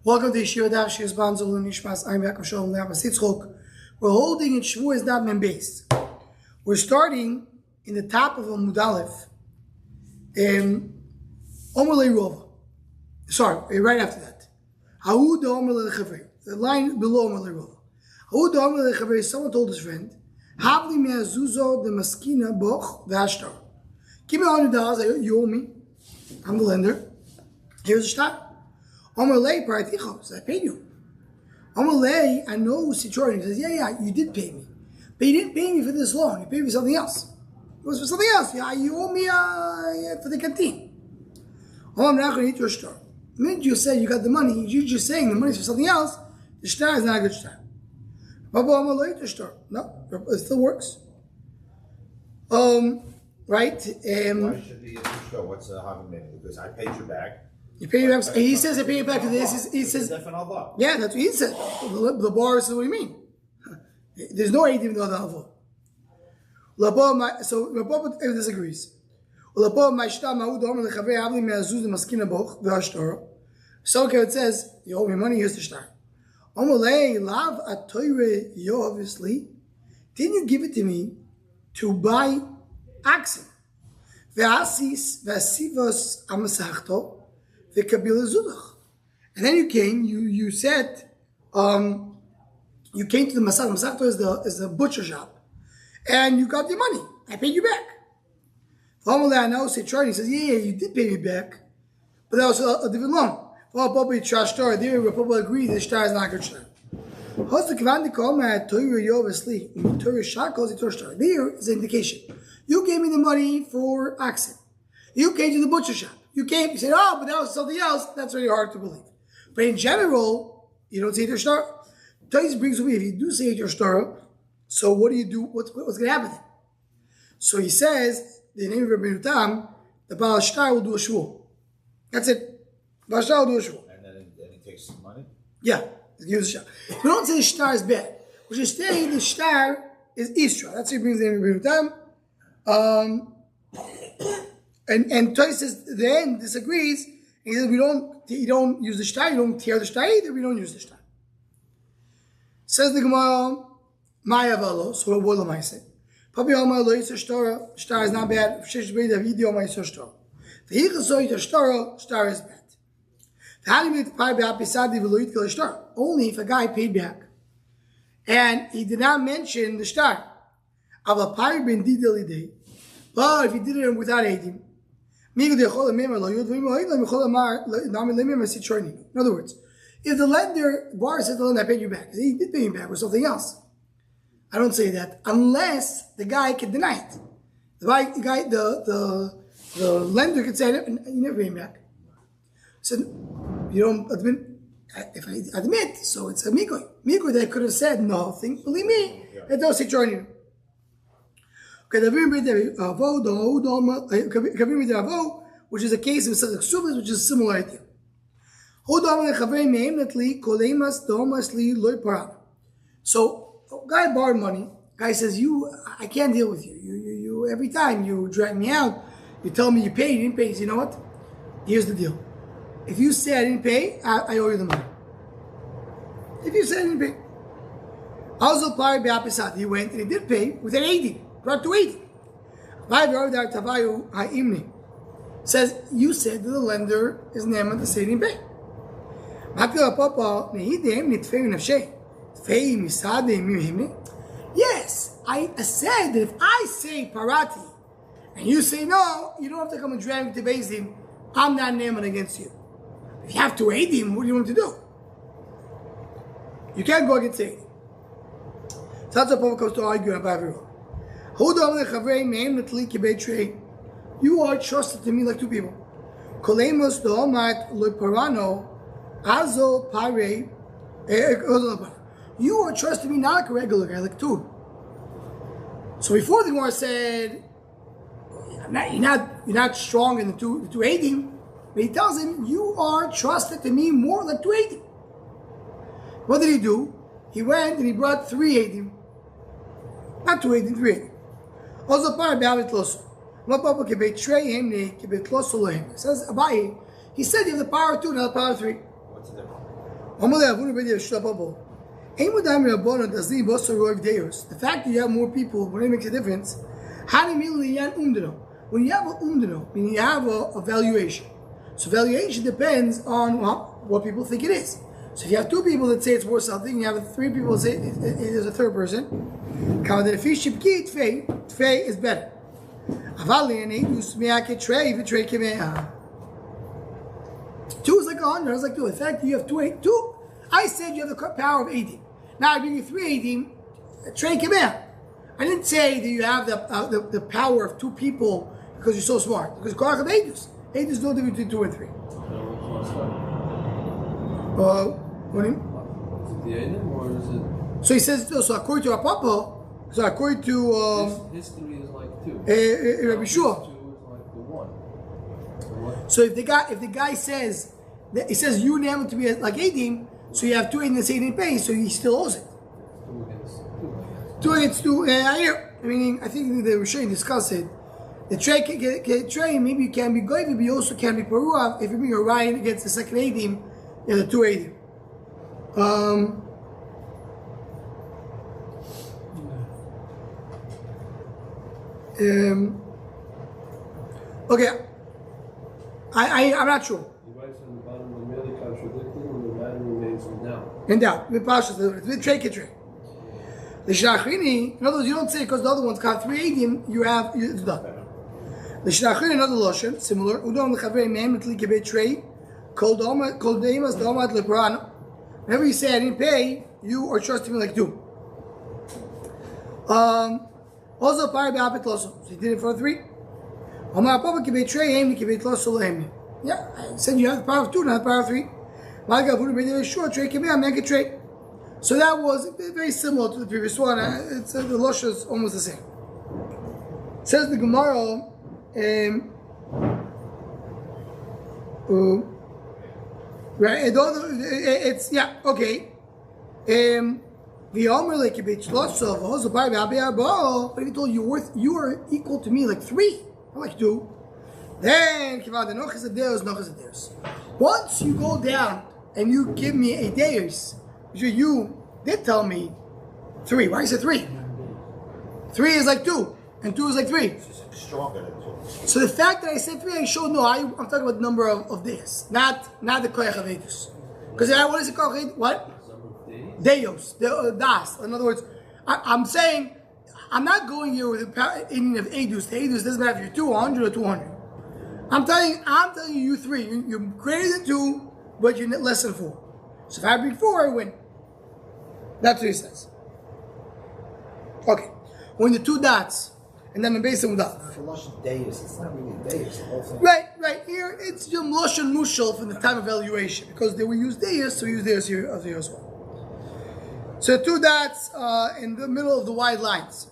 Welcome to Yeshiva Daf Shir Banzol Nishmas. I'm Yaakov Shalom Le'Abbas Yitzchok. We're holding in Shavuos Daf Mem Beis. We're starting in the top of Amud Aleph. Omer Le'Rova. Sorry, right after that. Ha'u Omer Le'Chavei. The line below Omer Le'Rova. Ha'u Omer Le'Chavei. Someone told his friend, Havli me'azuzo de maskina boch ve'ashtar. Give me $100. You owe me. I'm the lender. Here's the shtar. Omer Lei Paraticho says, I paid you. Omer Lei, I know Citroen. He says, yeah, you did pay me. But you didn't pay me for this loan. You paid me for something else. It was for something else. Yeah, you owe me for the canteen. Omer, I'm not going to eat your shtar. The minute you say you got the money, you're just saying the money's for something else. The shtar is not a good shtar. Baba Omer Lei your shtar. No, it still works. Right? Why should the shtar? What's the Hartman? Because I paid you back. You pay your back. He says, I pay you back to this. He says, yeah, that's what he said. The bar says, what do you mean? There's no eight even though the Avo. So Rabbi disagrees. So it says, you owe me money, here's the shtar. Obviously, didn't you give it to me to buy oxen? And then you came, you said, you came to the Masach. Masach is the butcher shop. And you got the money. I paid you back. I know, say Charlie says, yeah, you did pay me back. But that was a different loan. Well, probably trash star. There, we probably agree the star is not a good star. There is an indication. You gave me the money for oxen. You came to the butcher shop. You said, oh, but that was something else. That's very hard to believe. But in general, you don't say your star. Tais brings away, if you do say your star, so what do you do? What's going to happen then? So he says, the name of Rabbi Tam, the Baal Shtar will do a shvur. That's it. Baal Shtar will do a shvur. And then he takes some money? Yeah, he gives a shtar. We don't say the shtar is bad. We're just saying the shtar is Isra. That's what he brings the name of Rabbi Tam. And Toy says the end disagrees. He says you don't use the shtar, you don't tear the shtar either, we don't use the shtar. Says the Gemara, Maya Valo, so what am I saying? Papi Omar lo yitzer shtar is not bad. Shesh b'ei David Omar yitzer shtar. V'hicha so yitzer shtar is bad. Only if a guy paid back and he did not mention the shtar. But if he did it without aiding, in other words, if the lender, bar says the lender, I paid you back, he did pay me back with something else. I don't say that unless the guy can deny it. The lender could say, you never paid me back. So you don't admit. If I admit, so it's a mikoy. Mikoy that could have said nothing. Believe me, it does say joining. Okay, which is a case of Suvas, which is similar idea. So, guy borrowed money. Guy says, I can't deal with you. You every time you drag me out, you tell me you paid, you didn't pay. So you know what? Here's the deal. If you say I didn't pay, I owe you the money. If you say I didn't pay. He went and he did pay with an 80. Brought to 80. Says, you said that the lender is neman to say he didn't pay. Yes, I said that if I say parati and you say no, you don't have to come and drag me to Beis Din. I'm not neman against you. If you have to aid him, what do you want to do? You can't go against aid. So that's what Papa comes to argue about everyone. You are trusted to me like two people. You are trusted me not like a regular guy, like two. So before the Gemara said, you're not strong in the 280, but he tells him, you are trusted to me more like 280. What did he do? He went and he brought 380. Not 280, 380. Also, says Abaye, he said you have the power of 2, not the power of 3. What's the difference? The fact that you have more people, when it makes a difference, when you have meaning you have a valuation. So valuation depends on what people think it is. So if you have two people that say it's worth something, you have three people that say it is a third person, Tfei is better. Two is like 100. I was like, the fact that you have two, I said you have the power of 18. Now I bring you 318. Trey Kemeh. I didn't say that you have the power of two people because you're so smart. Because Korach of Eidos. Eidos is no difference between 2 and 3. What do you mean? Is it the Eidim or is it? So he says, so according to our Papa, so according to history is like 2. Rabbi Shua. 2 is like the 1. So if the guy says that he says you name it to be like 18, so you have 2 18 and 18 pay, so he still owes it. 2 against 2. Meaning, I think the Rishonim discussed it. The tray maybe you can be goyim, but you also can be peruah. If you bring a Ryan against the second 18, you have the 2 18. Okay, I'm not sure. The rights on the bottom are merely contradicting and the matter remains in doubt. In doubt. The tray. The Shnachrini, in other words, you don't say because the other one's got 380, it's done. The Shnachrini, another lotion, similar. Udom l'chavei mehem etli kebei tray, kol deimas domat leprano. Whenever you say I didn't pay, you are trusting me like 2. Also, pari be'apet loso. So he did it for 3. Omar papa kebei tray, hem kebei loso lehem. Yeah, I said you have the power of 2, not the power of 3. Malga vudu b'dei short tray kebei, make a tray. So that was very similar to the previous one. The Losha is almost the same. It says the Gemara, right? It's yeah, okay. The Omer like but if he told you are equal to me like 3, not like 2, then once you go down and you give me a deus. You did tell me 3. Why is it 3? 3 is like 2, and 2 is like 3. It's stronger than 2. So the fact that I said 3, I showed no. I'm talking about the number of days, not the koyach of edus. Because what is it called? What? Deos, das. In other words, I'm saying I'm not going here with the Indian of edus. The edus doesn't matter if you're 200 or 200. I'm telling you 3. You're greater than 2, but you're less than 4. So if I bring 4, I win. That's what he says. Okay. When the 2 dots, and then the base of that. It's not really Deus, the whole thing. Right. Here, it's Yom Loshan Mushal from the time of valuation. Because they will use Deus, so we use Deus here as well. So 2 dots in the middle of the wide lines.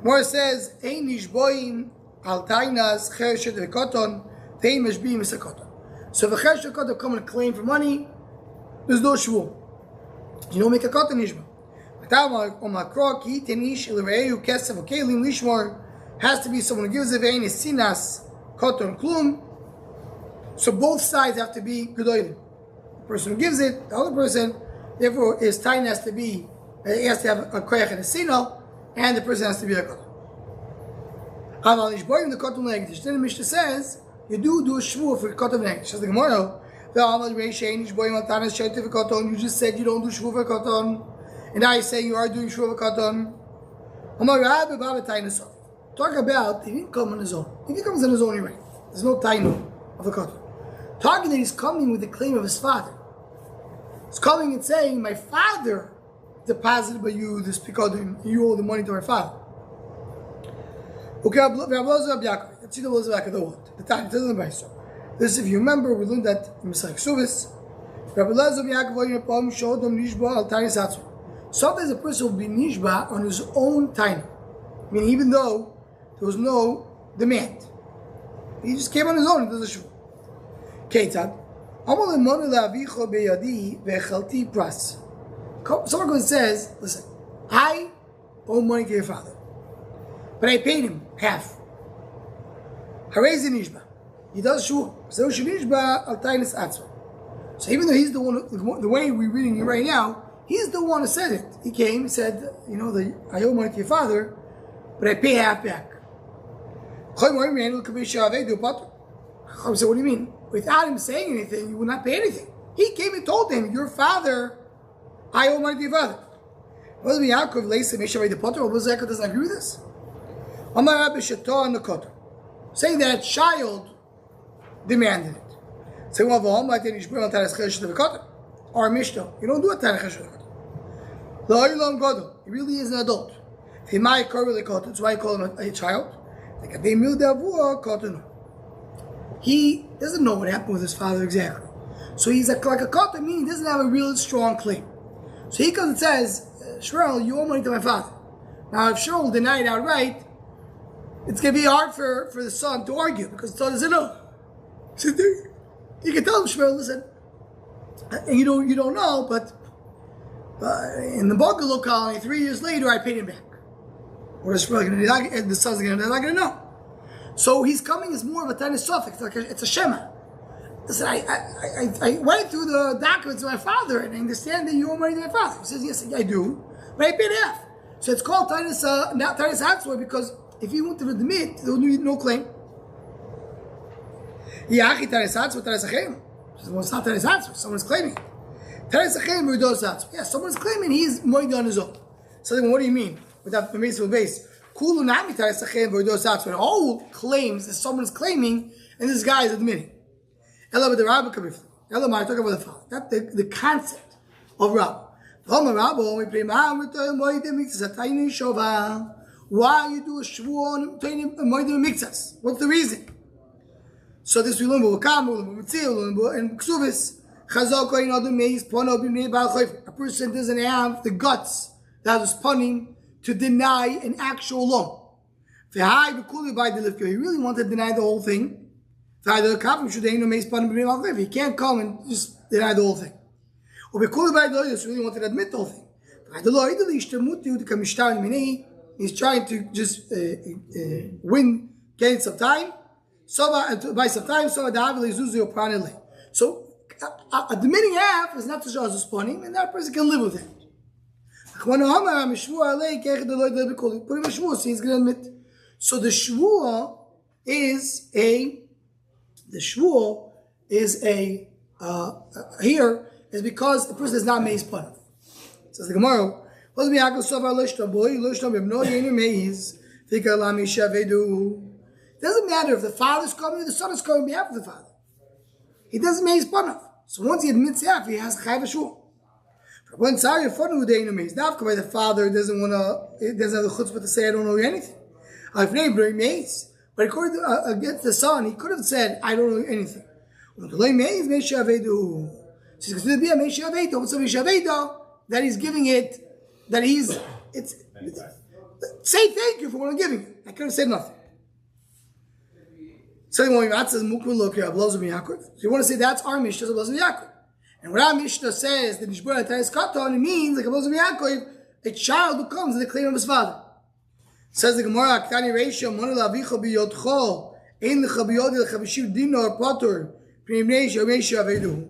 More says, Ein Nishboim al Tainas Chershet Vekoton, Tein Meshbim Misakoton. So if a Chershet Vekoton come and claim for money, there's no shvur. You don't make a cotton nishma. Has to be someone who gives a vein is sinas cotton klum. So both sides have to be gedolim. The person who gives it, the other person, therefore his time has to be. He has to have a koyach and a sino, and the person has to be a cotton. Aval nishboim the cotton negdish. Then the Mishnah says you do a shvur for cotton negdish. As the Gemara. You just said you don't do shvuv v'koton, and now you say you are doing shvuv v'koton. Talk about he didn't come on his own. If he comes on his own, you're right. There's no tainu of a koton. Talking that he's coming with the claim of his father. He's coming and saying, "My father deposited by you this koton. You owe the money to my father." Okay, let's see the words back of the word. The time it doesn't buy so. This, if you remember, we learned that in Masach Shavuos. Sometimes a person will be nishba on his own time, meaning even though there was no demand, he just came on his own and does a shvu. Ketzad, someone goes and says, "Listen, I owe money to your father, but I paid him half. I raised the nishba." He does shvu. So nishba al tainis atzma. So even though he's the one, the way we're reading it right now, he's the one who said it. He came and said, I owe money to your father, but I pay half back. So what do you mean? Without him saying anything, you will not pay anything. He came and told him, your father, I owe money to your father. Yaakov doesn't agree with this. Saying that a child demanded it. Saying, or Mishnah, you don't do a Tanakh. He really is an adult. That's why I call him a child. He doesn't know what happened with his father exactly. So he's like a katan, meaning he doesn't have a real strong claim. So he comes and says, Shmuel, you owe money to my father. Now, if Shmuel will deny it outright, it's going to be hard for the son to argue because the son doesn't know. So you can tell him, Shmuel, listen, you don't know, but in the Bungalow colony, 3 years later, I paid him back. What is Shmuel going to do? The son's not going to know. So he's coming as more of a tiny suffix, it's a shema. Listen, I went through the documents of my father and I understand that you owe money to my father. He says, yes, I do, but I paid half. So it's called Tainus Hatzor because if he wanted to admit, there would be no claim. Yachi Tainus Hatzor, Tainus Achem. Well, it's not Tainus Hatzor, someone's claiming it. Tainus Achem, Rudos Hatzor. Yeah, someone's claiming he's moed on his own. So then what do you mean? Without the base of base. Kulu Nami Tainus Achem, Rudos Hatzor. All claims that someone's claiming and this guy is admitting. Ella with the Rabbi coming from. Ella, I talk about the father. That's the concept of Rabbi. Why you do a shvuah on mixas? What's the reason? So this we learn about and Ksuvis. A person doesn't have the guts that is punning to deny an actual loan. He really wanted to deny the whole thing. He can't come and just deny the whole thing. He really wanted to admit the whole thing. He's trying to just gain some time. By some time, so admitting half is not to show us punning, and that person can live with it. Put him in shvuah, so he's going to admit. So the shvuah is here is because the person is not made fun of. Says the Gemara, it doesn't matter if the father's coming or the son is coming on behalf of the father. He doesn't make fun of. So once he admits half, he has to chayv shul. When sorry fun who they know is not by the father doesn't want to, it doesn't have the chutzpah to say I don't know you anything. But according to, against the son, he could have said I don't know anything. So it's going to be a Meshavedo. What's a Meshavedo? That he's giving it, that he's, say thank you for what I'm giving you. I could have said nothing. So you want to say that's our Mishnah, Yaakov. And what our Mishnah says, the Nishbur Atayis Katon, it means like Yaakov, a child who comes in the claim of his father. Says the Gemara, Ktani Reisha, Monu Lavicha Biyotcho, Ein Lecha Biyodi Lechavishim Dinor Potter, Primneisha Mesha Avedu.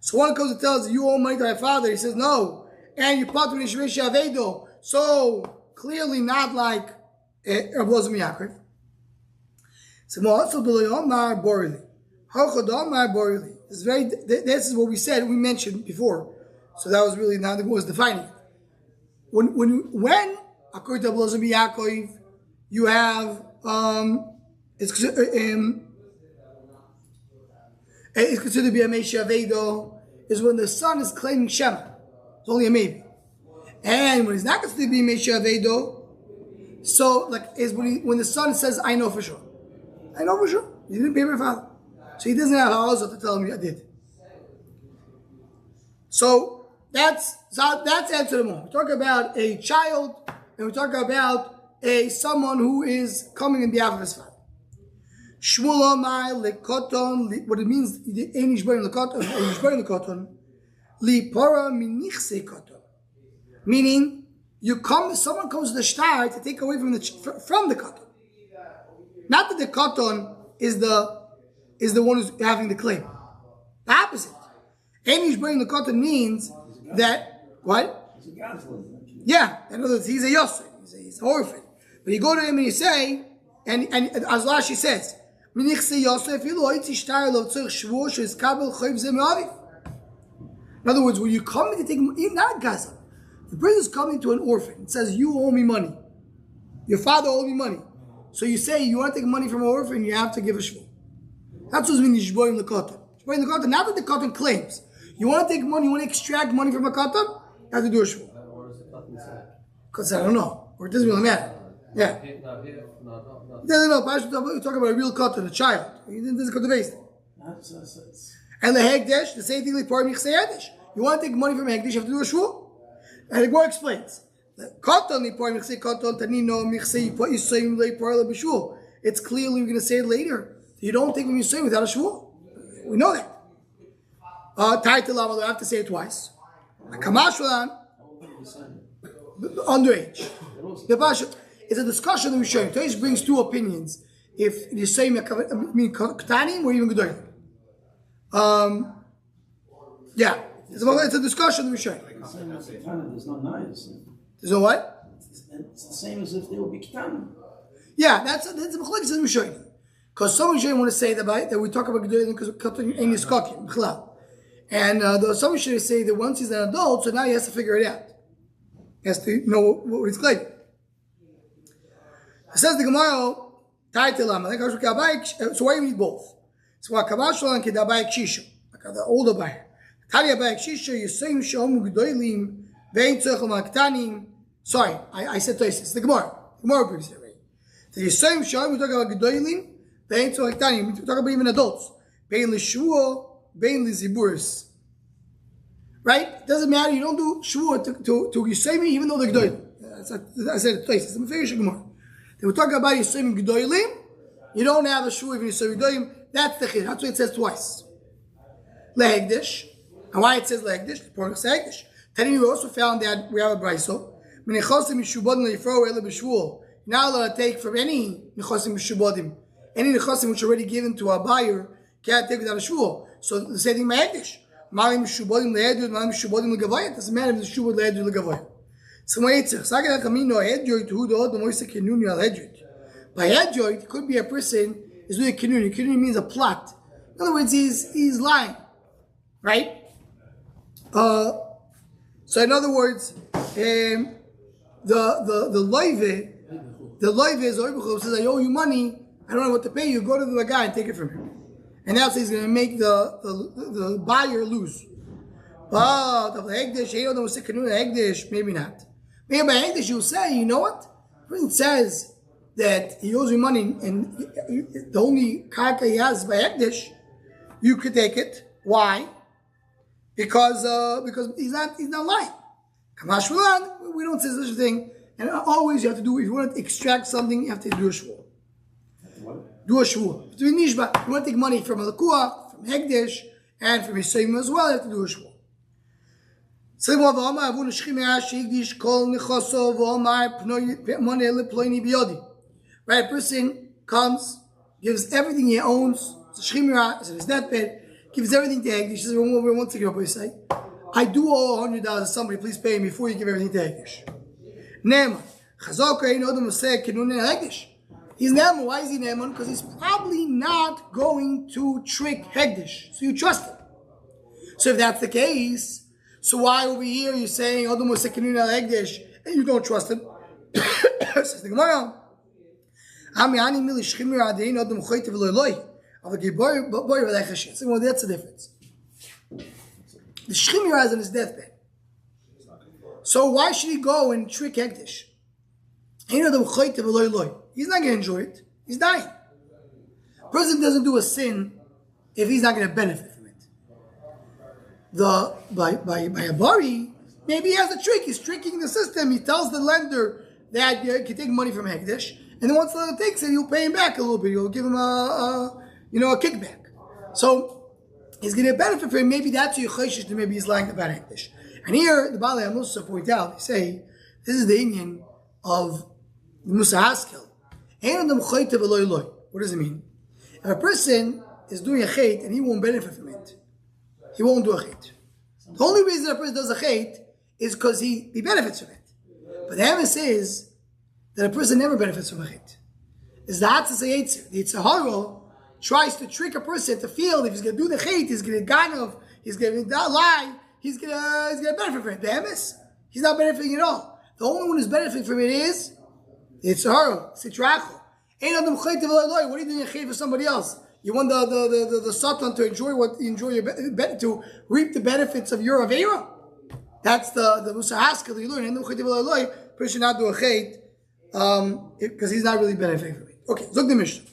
So one goes and tells you owe money to my father. He says no, and you Potter Mesha Avedu. So clearly not like Rabbi Yaakov. So also Omar Borili. Omar Borili. This is what we said, we mentioned before. So that was really not what was defining it. When according to Rabbi Yaakov, you have it's considered to be a Mesha Avedo is when the son is claiming Shema. It's only a maybe. And when he's not considered to be Mesha Avedo, so like is when the son says, I know for sure. I know for sure. You didn't pay my father. So he doesn't have a to tell him I did. So that's answer the moment. We talk about a child and we talk about someone who is coming in behalf of his father. Shmuel Amai lekoton, what it means, Einish Barim lekoton, li para minichse koton. Meaning, someone comes to the shtar to take away from the koton. Not that the koton is the one who's having the claim. The opposite. Amish bring the cotton means that what? Yeah, in other words, he's a Yosef, he's an orphan. But you go to him and you say, and as Rashi says, in other words, when you come to take, even not Gaza, the person is coming to an orphan. It says, you owe me money. Your father owed me money. So you say, you want to take money from an orphan, you have to give a shvur. That's what's meaning Shboim the cotton. Shboim the cotton, not that the cotton claims. You want to take money, you want to extract money from a cotton, you have to do a shvur. What does the cotton say? Because I don't know. Or it doesn't really matter. Yeah. No. You're talking about a real cotton, a child. This is cotton based. And the Hegdesh, the same thing like Par Michsei Hegdesh. You want to take money from Hegdesh, you have to do a shvur. And the Gemara explains. It's clearly we're going to say it later. You don't take when you say without a shvur. We know that. I have to say it twice. Underage. It's a discussion that we're showing. Tosh brings two opinions. If you say Ktanim or even Gedolim. Yeah. It's a discussion that we're showing. There's no knives. There's no what? It's the same as if they would be ketanim. Yeah, that's a machlokes that we're showing. Because some Rishonim want to say that we talk about Gedolim because Katan ain't his kokim, and some Rishonim say that once he's an adult, so now he has to figure it out. He has to know what he's claiming. It says the Gemara, so why do you need both? So what Kabashal and Kedabai Kshisho, like the older buyer. Tali Abai Kshisho, Yisayim Shom Gedolim, Vein Tzochem Aktanim. Sorry, I said twice. It's the Gemara. The Gemara brings it right. The Yisayim Shom, we talk about Gedolim, Vein Tzochem Aktanim. We talk about even adults. Vein Lishuo, Vein Liziburis. Right? It doesn't matter. You don't do Shua to Yisayim, even though they're Gedolim. I said it twice. It's a Meferish Gemara. They were talking about Yisayim Gedolim. You don't have a Shua even Yisayim Gedolim. That's the Chid. That's why it says twice. Lehegdish. And why it says Lehegdish? The point of Lehegdish. Telling you, we also found that we have a brayso. You're not allowed to take from any nechosim mishubadim. Any nechosim which are already given to a buyer, can't take without a shvur. So the same thing by Hegdish. Malim mishubadim le'edud, malim mishubadim le'gavaya. It doesn't matter if it's shubad le'edud le'gavaya. So my answer. By Hedjoy, it could be a person is doing a kinuni. Kinuni means a plot. In other words, he's lying. Right? So in other words, the loive is says, I owe you money, I don't know what to pay you, go to the guy and take it from him. And that's he's going to make the buyer lose. But of the Hegdish, maybe not. Maybe by Hegdish you'll say, you know what? It says that he owes you money and the only karka he has by Hegdish, you could take it. Why? Because he's not lying. Kamash Mulan, we don't say such a thing. And always you have to do, if you want to extract something, you have to do a shvur. Do a shvur. To be nishba, you want to take money from a lakua, from Hegdish, and from Yisayim as well, you have to do a shvur. Right, a person comes, gives everything he owns, it's a shchimira, it's in his deathbed, gives everything to Hegdish. He says, one second, what you say? I do owe $100 to somebody, please pay me before you give everything to Hegdish. Ne'eman. Chazaka ain't odom oseh kinun Hegdish. He's Ne'eman. Why is he Ne'eman? Because he's probably not going to trick Hegdish. So you trust him. So if that's the case, so why over here you're saying odom oseh kinun Hegdish and you don't trust him? Says the Gemara. Ami ani mili shchimir adein odom choyte v'lo eloi. So well, that's the difference. The Shchimir is on his deathbed. So why should he go and trick Hegdish? He's not going to enjoy it. He's dying. A person doesn't do a sin if he's not going to benefit from it. By a bari, maybe he has a trick. He's tricking the system. He tells the lender that you can take money from Hegdish, and then once the lender takes it, you'll pay him back a little bit. You'll give him a kickback. So he's going to benefit from it. Maybe that's your chayshish, maybe he's lying about Hegdish. And here, the Baalei HaMusa point out, they say, this is the Indian of the Yechezkel. What does it mean? If a person is doing a chait and he won't benefit from it, he won't do a chait. The only reason a person does a chait is because he benefits from it. But the emes is that a person never benefits from a chait. Is the Hatzis Yetzer. The Yitzhahara tries to trick a person to feel if he's going to do the chait, he's going to ganav, he's going to lie, he's going to benefit from it. The emes, he's not benefiting at all. The only one who's benefiting from it is the Yitzhahara, Sitracho. What are you doing a chait for somebody else? You want the Satan to enjoy to reap the benefits of your Aveira? That's the Musar Haskell that you learn. Person should not do a chait because he's not really benefiting from it. Okay, look the Mishnah.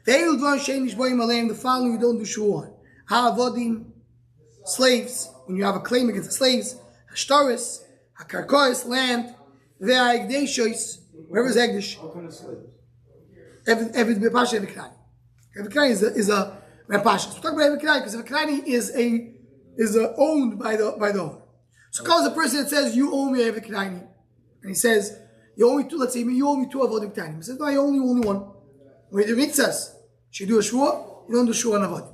The following you don't do Shuon. Ha'avodim, slaves, when you have a claim against the slaves, Hashtaris, Hakarkois, land, Ve'agdeshois, wherever's Egdish. What kind of slaves? Evid Bepasha Evid Knani. Evid Knani is a Repasha. So we're talking about Evid Knani because Evid Knani is owned by the owner. So calls a person that says, you owe me Evid Knani. And he says, you owe me two, let's say, you owe me two Avodim Ktanim. He says, no, I owe you only one. When the mitzvahs, should you do a shvua, you don't do shvua on Avodim.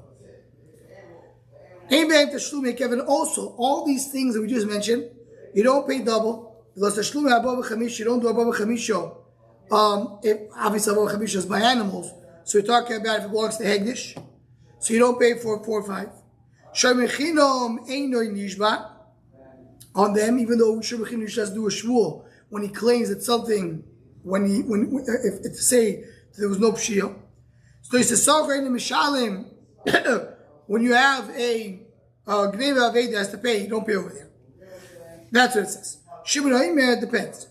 Also, all these things that we just mentioned, you don't pay double. Because the shlum above chamish, you don't do above chamisho. If obviously above chamisho is by animals, so you're talking about if it belongs to Hegdish, so you don't pay for 4 or 5. Shemichinom einoi nishba on them, even though Shemichinom does do a shvua when he claims that something, if say there was no pshia. So he says, mishalim. When you have a gneva aved has to pay, you don't pay over there. That's what it says. It depends.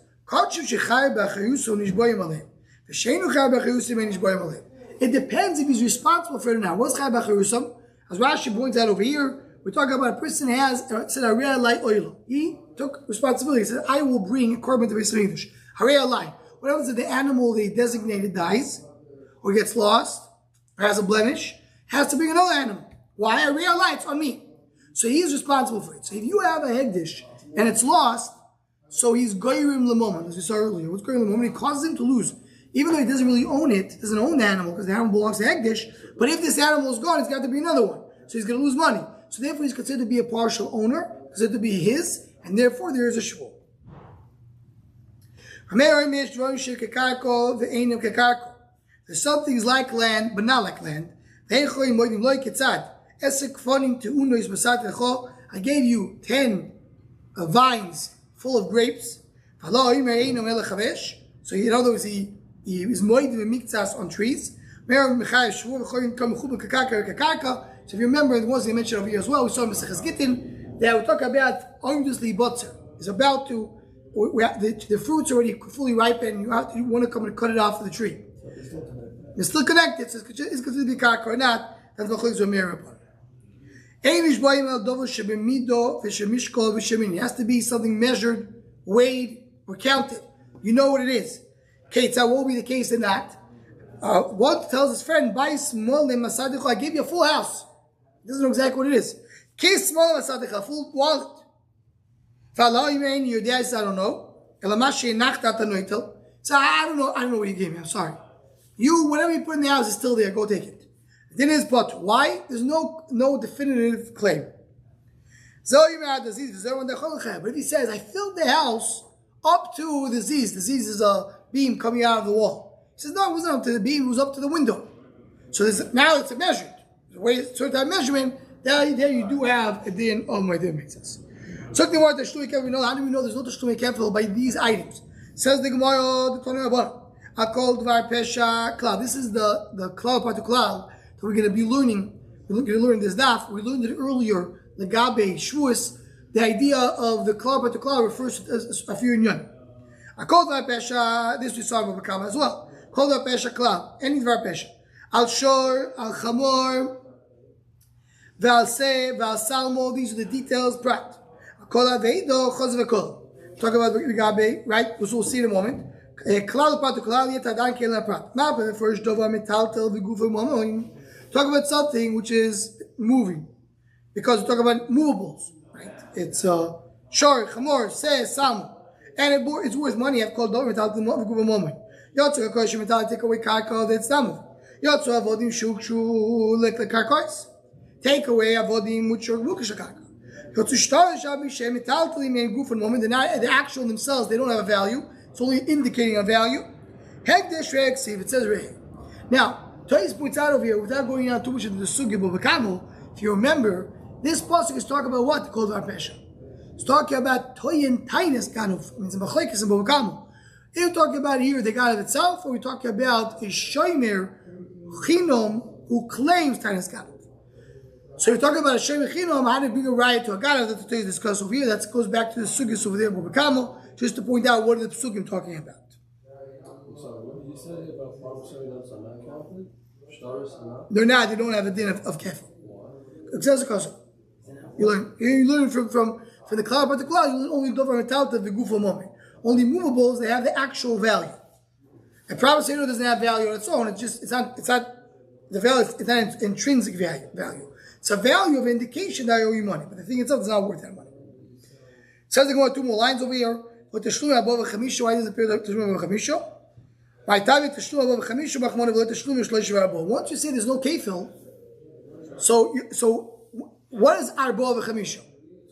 It depends if he's responsible for it or not. What's Chai B'Cherusam? As Rashi points out over here, we're talking about a person who has said Harei Alai Oila. He took responsibility. He said, I will bring a korban to Beis Hamikdash. Harei Alai. What happens if the animal they designated dies, or gets lost, or has a blemish, has to bring another animal. Why? Harei Alai, it's on me. So he's responsible for it. So if you have a hegdish and it's lost, so he's goyrim lemomon, as we saw earlier. What's goyrim lemomon? He causes him to lose. Even though he doesn't really own it, doesn't own the animal, because the animal belongs to hegdish, but if this animal is gone, it's got to be another one. So he's going to lose money. So therefore he's considered to be a partial owner, considered to be his, and therefore there is a shvur. There's some things like land, but not like land. I gave you 10 vines full of grapes. So in other words, he is moed with mikzas on trees. So if you remember, the ones they mentioned over here as well, we saw in Maseches Gittin that we talk about obviously botzer. It's about to, the fruit's already fully ripened, you want to come and cut it off of the tree. It's still connected, so it's considered to be karka or not. That's what Chalitz Omer upon. It has to be something measured, weighed, or counted. You know what it is. Okay, so what will be the case in that? One tells his friend, I gave you a full house. He doesn't know exactly what it is. A full wallet. Your dad says, I don't know. So I don't know what you gave me, I'm sorry. Whatever you put in the house is still there, go take it. Then is but why? There's no definitive claim. But if he says, I filled the house up to the ziz is a beam coming out of the wall. He says, no, it wasn't up to the beam, it was up to the window. So now it's a measured. The way it's sort of measurement, there you do have a din. Oh my, that makes sense. So how do we know there's no Tashlumei Kefil by these items? Says the Gemara, the Tanna Rabbanan. I called Dvar Pesha Klal. This is the Klal part of Klal that we're going to be learning. We're going to learn this daf. We learned it earlier. The Gabe Shavuos. The idea of the Klal part of Klal refers to a few Inyan. I called Dvar Pesha. This we saw in Babakama as well. Called Dvar Pesha Klal. Any Dvar Pesha. Al Shor, Al Chamor, Val Se, Val Salmo. These are the details. Prat. I call Aveido Chaz V'Kol. Talk about the Gabe, right? Which we'll see in a moment. Klal part of Klal yet adan kein prat. Now, the first dova metaltel v'gufa momoin. Talk about something which is moving, because we talk about movables, right? It's shor, chamor, se, sam, and it's worth money. I've called dova metaltel v'gufa momoin. Yotzu hakosh metal take away karka that's damov. Yotzu avodim shukshu like the karkos. take away avodim which are mukashakaka. The actual themselves, they don't have a value. It's only indicating a value. Hekdesh re'eksiv, it says right. Now, Toys points out over here, without going on too much into the sugi b'bekamo, if you remember, this pasuk is talking about what? Called Arpesha. It's talking about Toyin Tainus Ganuf, means Machlekes and b'bekamo. Are you talking about here the God of itself, or are we talking about a Shomer Chinom who claims Tainus Ganuf? So you're talking about a Shomer Chinom, how to bring a riot to a God that the discuss over here. That goes back to the sugis over there b'bekamo, just to point out what are the psukim talking about. So what did you say about promissory notes are not counted? Shtaris are not? They're not. They don't have a din of kefil. You learn from the cloud, but the cloud you learn only dover metal to the gufo moment. Only movables they have the actual value. A promissory note doesn't have value on its own. It's not the value. It's not intrinsic value. It's a value of indication that I owe you money, but the thing itself is not worth that money. Says they go on two more lines over here. What the shlum above chamisho? Why does it appear that shlum above chamisho? Once you say there's no kefil, so what is arba v'chamisha?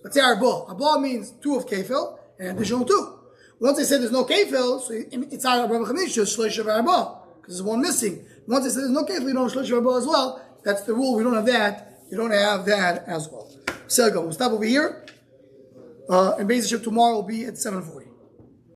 Let's say arba. Arba means 2 of kefil and additional 2. Once I say there's no kefil, so it's arba v'chamisha, shlosh of arba, because there's one missing. Once I say there's no kefil, you don't have shlosh of arba as well. That's the rule. We don't have that. You don't have that as well. So we'll stop over here. And Beis Hashem tomorrow will be at 7:40.